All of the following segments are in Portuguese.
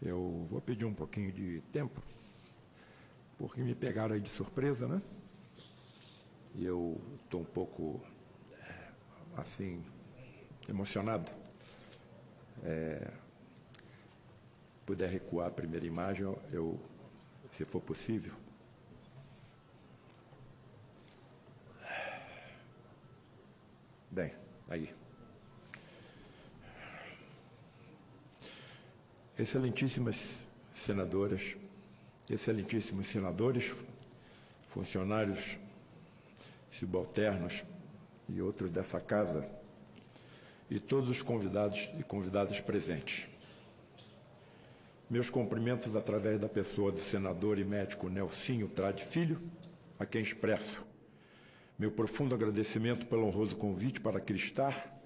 Eu vou pedir um pouquinho de tempo, porque me pegaram aí de surpresa, né? E eu estou um pouco, assim, emocionado. Puder recuar a primeira imagem, se for possível. Bem, aí. Excelentíssimas senadoras, excelentíssimos senadores, funcionários subalternos e outros dessa casa, e todos os convidados e convidadas presentes. Meus cumprimentos através da pessoa do senador e médico Nelsinho Trade Filho, a quem expresso meu profundo agradecimento pelo honroso convite para aqui estar,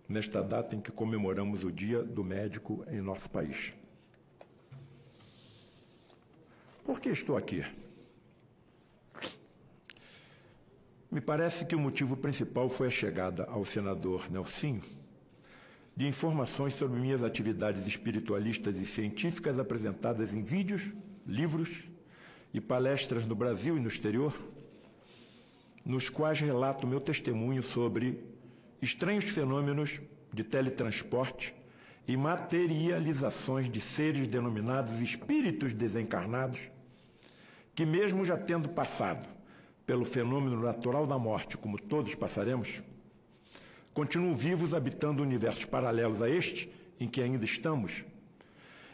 nesta data em que comemoramos o Dia do Médico em nosso país. Por que estou aqui? Me parece que o motivo principal foi a chegada ao senador Nelsinho de informações sobre minhas atividades espiritualistas e científicas apresentadas em vídeos, livros e palestras no Brasil e no exterior, nos quais relato meu testemunho sobre estranhos fenômenos de teletransporte e materializações de seres denominados espíritos desencarnados, que mesmo já tendo passado pelo fenômeno natural da morte, como todos passaremos, continuam vivos habitando universos paralelos a este, em que ainda estamos,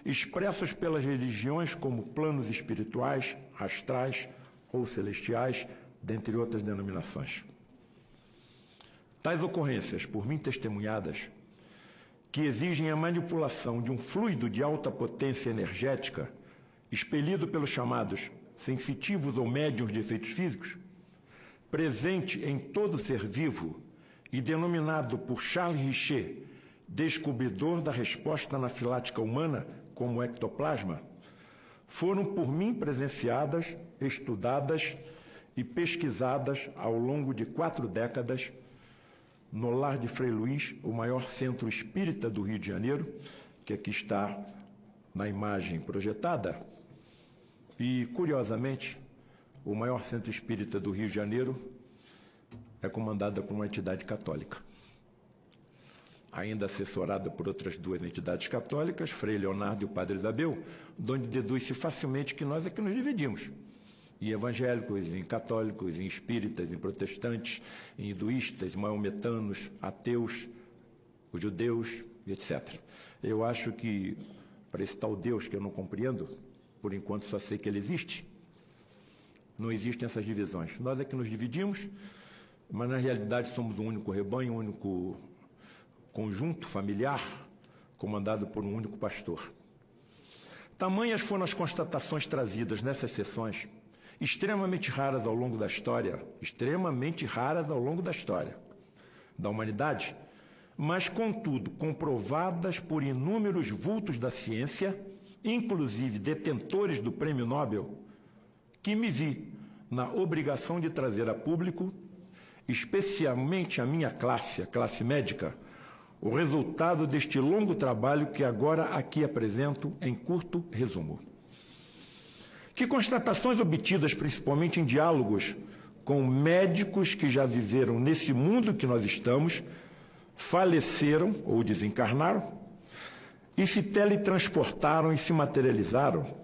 expressos pelas religiões como planos espirituais, astrais ou celestiais, dentre outras denominações. Tais ocorrências, por mim testemunhadas, que exigem a manipulação de um fluido de alta potência energética, expelido pelos chamados sensitivos ou médiuns de efeitos físicos, presente em todo ser vivo e denominado por Charles Richer, descobridor da resposta anafilática humana como ectoplasma, foram por mim presenciadas, estudadas e pesquisadas ao longo de 4 décadas no Lar de Frei Luís, o maior centro espírita do Rio de Janeiro, que aqui está na imagem projetada. E, curiosamente, o maior centro espírita do Rio de Janeiro é comandada por uma entidade católica, ainda assessorada por outras 2 entidades católicas, Frei Leonardo e o Padre Isabel, de onde deduz-se facilmente que nós é que nos dividimos, em evangélicos, em católicos, em espíritas, em protestantes, em hinduístas, maometanos, ateus, os judeus, etc. Eu acho que, para esse tal Deus que eu não compreendo, por enquanto só sei que ele existe, não existem essas divisões. Nós é que nos dividimos, mas na realidade somos um único rebanho, um único conjunto familiar, comandado por um único pastor. Tamanhas foram as constatações trazidas nessas sessões, extremamente raras ao longo da história, da humanidade, mas, contudo, comprovadas por inúmeros vultos da ciência, inclusive detentores do Prêmio Nobel, que me vi na obrigação de trazer a público, especialmente a minha classe, a classe médica, o resultado deste longo trabalho que agora aqui apresento em curto resumo. Que constatações obtidas principalmente em diálogos com médicos que já viveram nesse mundo que nós estamos, faleceram ou desencarnaram e se teletransportaram e se materializaram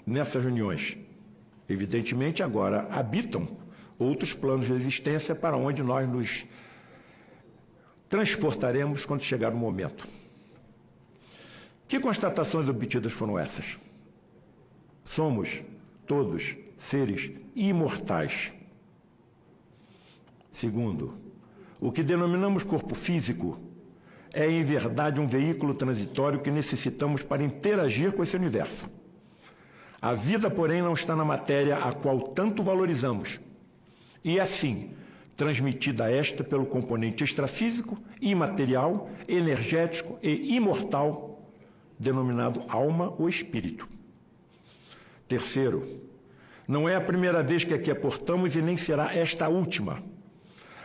nessas reuniões. Evidentemente, agora habitam outros planos de existência para onde nós nos transportaremos quando chegar o momento. Que constatações obtidas foram essas? Somos todos seres imortais. Segundo, o que denominamos corpo físico é, em verdade, um veículo transitório que necessitamos para interagir com esse universo. A vida, porém, não está na matéria a qual tanto valorizamos, e, assim, transmitida esta pelo componente extrafísico, imaterial, energético e imortal, denominado alma ou espírito. Terceiro, não é a primeira vez que aqui aportamos e nem será esta a última.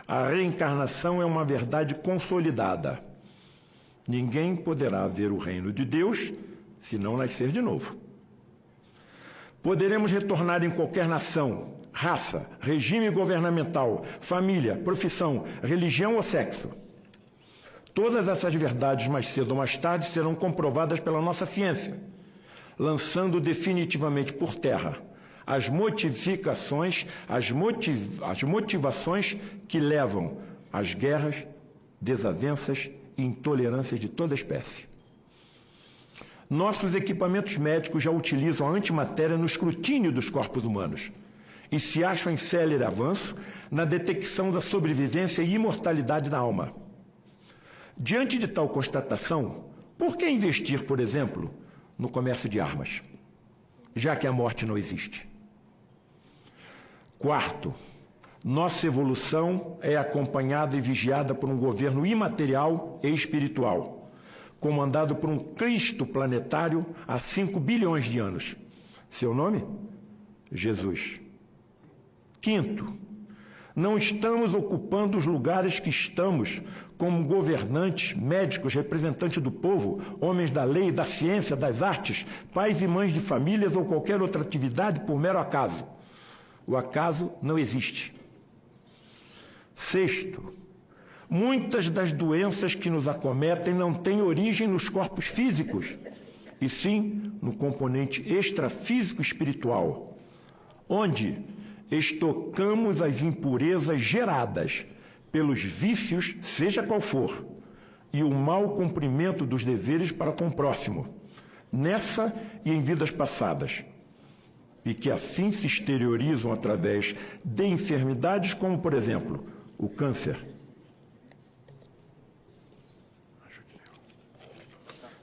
A reencarnação é uma verdade consolidada. Ninguém poderá ver o reino de Deus se não nascer de novo. Poderemos retornar em qualquer nação, raça, regime governamental, família, profissão, religião ou sexo. Todas essas verdades, mais cedo ou mais tarde, serão comprovadas pela nossa ciência, lançando definitivamente por terra as motivações que levam às guerras, desavenças e intolerâncias de toda espécie. Nossos equipamentos médicos já utilizam a antimatéria no escrutínio dos corpos humanos e se acham em célere avanço na detecção da sobrevivência e imortalidade da alma. Diante de tal constatação, por que investir, por exemplo, no comércio de armas, já que a morte não existe? Quarto, nossa evolução é acompanhada e vigiada por um governo imaterial e espiritual, comandado por um Cristo planetário há 5 bilhões de anos. Seu nome? Jesus. Quinto, não estamos ocupando os lugares que estamos como governantes, médicos, representantes do povo, homens da lei, da ciência, das artes, pais e mães de famílias ou qualquer outra atividade por mero acaso. O acaso não existe. Sexto, muitas das doenças que nos acometem não têm origem nos corpos físicos, e sim no componente extrafísico espiritual, onde estocamos as impurezas geradas pelos vícios, seja qual for, e o mau cumprimento dos deveres para com o próximo, nessa e em vidas passadas, e que assim se exteriorizam através de enfermidades como, por exemplo, o câncer.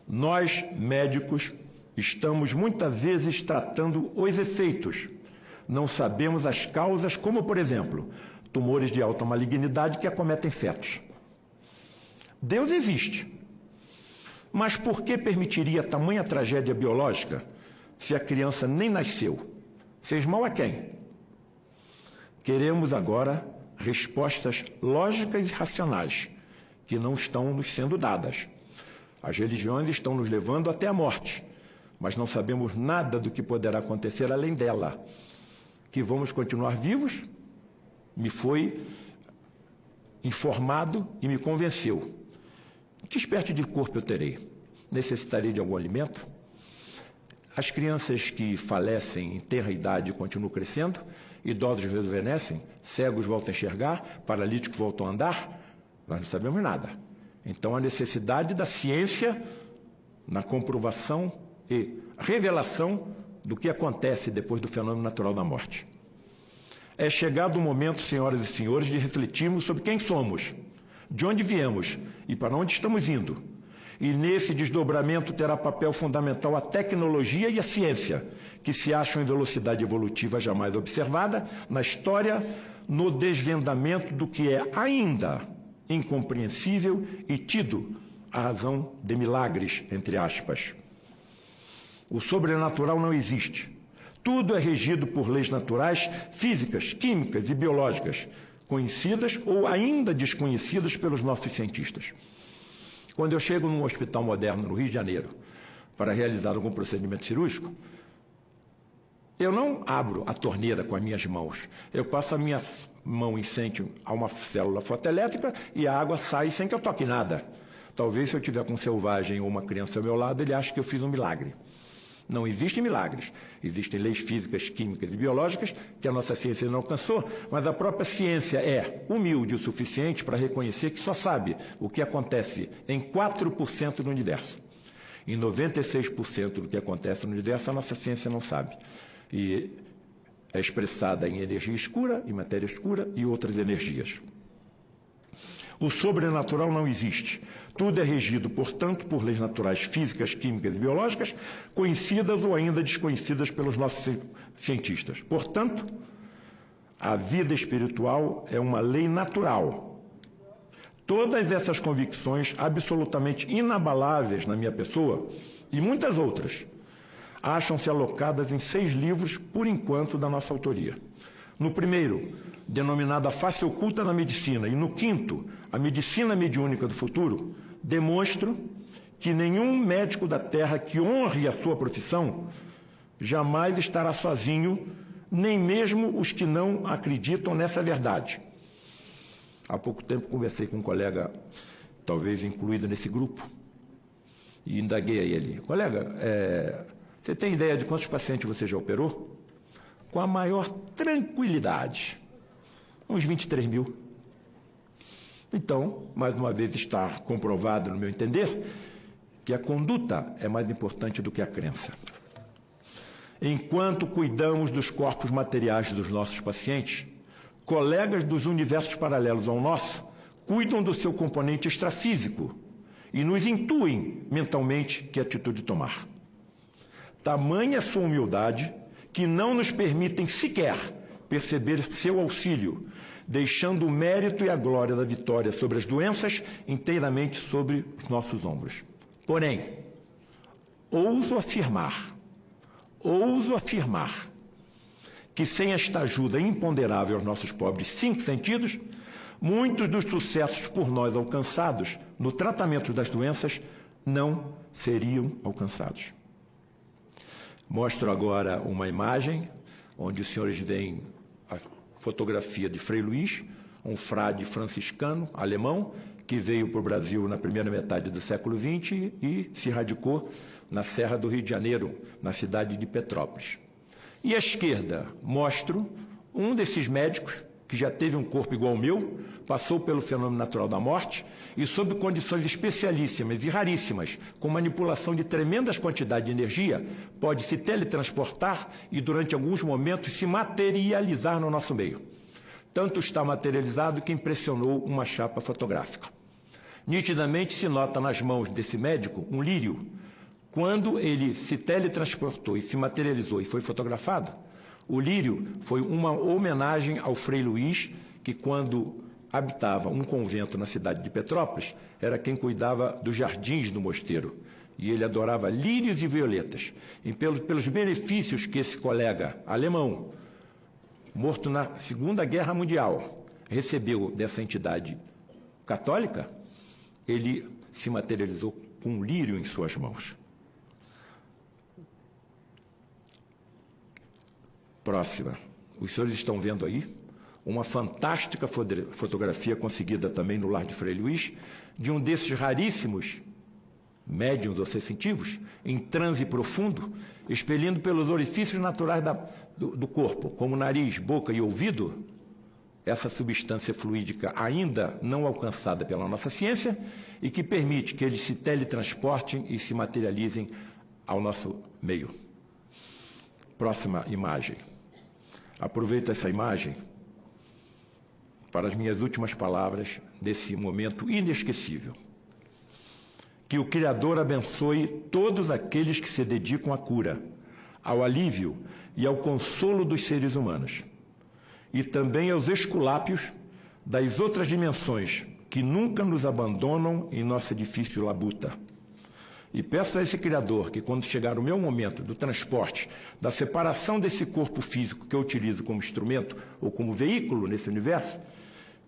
Nós, médicos, estamos muitas vezes tratando os efeitos. Não sabemos as causas, como, por exemplo, tumores de alta malignidade que acometem fetos. Deus existe. Mas por que permitiria tamanha tragédia biológica se a criança nem nasceu? Fez mal a quem? Queremos agora respostas lógicas e racionais, que não estão nos sendo dadas. As religiões estão nos levando até a morte, mas não sabemos nada do que poderá acontecer além dela. Que vamos continuar vivos? Me foi informado e me convenceu. Que espécie de corpo eu terei? Necessitarei de algum alimento? As crianças que falecem em tenra idade continuam crescendo, idosos rejuvenescem, cegos voltam a enxergar, paralíticos voltam a andar? Nós não sabemos nada. Então, a necessidade da ciência na comprovação e revelação do que acontece depois do fenômeno natural da morte. É chegado o momento, senhoras e senhores, de refletirmos sobre quem somos, de onde viemos e para onde estamos indo. E nesse desdobramento terá papel fundamental a tecnologia e a ciência, que se acham em velocidade evolutiva jamais observada na história, no desvendamento do que é ainda incompreensível e tido a razão de milagres, entre aspas. O sobrenatural não existe. Tudo é regido por leis naturais, físicas, químicas e biológicas, conhecidas ou ainda desconhecidas pelos nossos cientistas. Quando eu chego num hospital moderno no Rio de Janeiro para realizar algum procedimento cirúrgico, eu não abro a torneira com as minhas mãos. Eu passo a minha mão em frente a uma célula fotoelétrica e a água sai sem que eu toque nada. Talvez, se eu tiver com um selvagem ou uma criança ao meu lado, ele ache que eu fiz um milagre. Não existem milagres. Existem leis físicas, químicas e biológicas que a nossa ciência não alcançou, mas a própria ciência é humilde o suficiente para reconhecer que só sabe o que acontece em 4% do universo. Em 96% do que acontece no universo, a nossa ciência não sabe. E é expressada em energia escura, em matéria escura e outras energias. O sobrenatural não existe. Tudo é regido, portanto, por leis naturais físicas, químicas e biológicas, conhecidas ou ainda desconhecidas pelos nossos cientistas. Portanto, a vida espiritual é uma lei natural. Todas essas convicções absolutamente inabaláveis na minha pessoa e muitas outras acham-se alocadas em 6 livros, por enquanto, da nossa autoria. No primeiro, denominado A Face Oculta na Medicina, e no quinto, A Medicina Mediúnica do Futuro, demonstro que nenhum médico da Terra que honre a sua profissão jamais estará sozinho, nem mesmo os que não acreditam nessa verdade. Há pouco tempo conversei com um colega, talvez incluído nesse grupo, e indaguei a ele: colega, você tem ideia de quantos pacientes você já operou? Com a maior tranquilidade, uns 23 mil. Então, mais uma vez está comprovado, no meu entender, que a conduta é mais importante do que a crença. Enquanto cuidamos dos corpos materiais dos nossos pacientes, colegas dos universos paralelos ao nosso cuidam do seu componente extrafísico e nos intuem mentalmente que atitude tomar. Tamanha sua humildade que não nos permitem sequer perceber seu auxílio, deixando o mérito e a glória da vitória sobre as doenças inteiramente sobre os nossos ombros. Porém, ouso afirmar que sem esta ajuda imponderável aos nossos pobres 5 sentidos, muitos dos sucessos por nós alcançados no tratamento das doenças não seriam alcançados. Mostro agora uma imagem onde os senhores veem a fotografia de Frei Luís, um frade franciscano alemão que veio para o Brasil na primeira metade do século XX e se radicou na Serra do Rio de Janeiro, na cidade de Petrópolis. E à esquerda mostro um desses médicos que já teve um corpo igual ao meu, passou pelo fenômeno natural da morte e, sob condições especialíssimas e raríssimas, com manipulação de tremendas quantidades de energia, pode se teletransportar e, durante alguns momentos, se materializar no nosso meio. Tanto está materializado que impressionou uma chapa fotográfica. Nitidamente se nota nas mãos desse médico um lírio. Quando ele se teletransportou e se materializou e foi fotografado, o lírio foi uma homenagem ao Frei Luís, que quando habitava um convento na cidade de Petrópolis, era quem cuidava dos jardins do mosteiro. E ele adorava lírios e violetas. E pelos benefícios que esse colega alemão, morto na Segunda Guerra Mundial, recebeu dessa entidade católica, ele se materializou com um lírio em suas mãos. Próxima. Os senhores estão vendo aí uma fantástica fotografia conseguida também no lar de Frei Luís, de um desses raríssimos médiuns ou sensitivos, em transe profundo, expelindo pelos orifícios naturais do corpo, como nariz, boca e ouvido, essa substância fluídica ainda não alcançada pela nossa ciência e que permite que eles se teletransportem e se materializem ao nosso meio. Próxima imagem. Aproveito essa imagem para as minhas últimas palavras desse momento inesquecível. Que o Criador abençoe todos aqueles que se dedicam à cura, ao alívio e ao consolo dos seres humanos, e também aos esculápios das outras dimensões que nunca nos abandonam em nossa difícil labuta. E peço a esse Criador que, quando chegar o meu momento do transporte, da separação desse corpo físico que eu utilizo como instrumento ou como veículo nesse universo,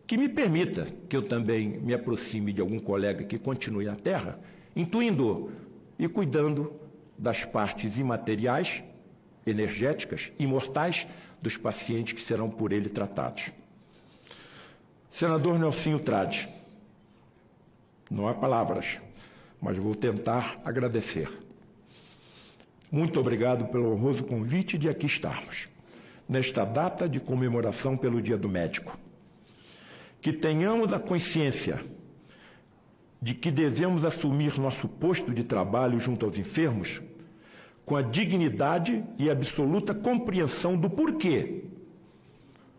que me permita que eu também me aproxime de algum colega que continue na Terra, intuindo e cuidando das partes imateriais, energéticas, imortais dos pacientes que serão por ele tratados. Senador Nelsinho Trade, não há palavras, mas vou tentar agradecer. Muito obrigado pelo honroso convite de aqui estarmos, nesta data de comemoração pelo Dia do Médico. Que tenhamos a consciência de que devemos assumir nosso posto de trabalho junto aos enfermos com a dignidade e absoluta compreensão do porquê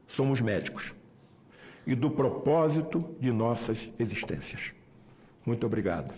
somos médicos e do propósito de nossas existências. Muito obrigado.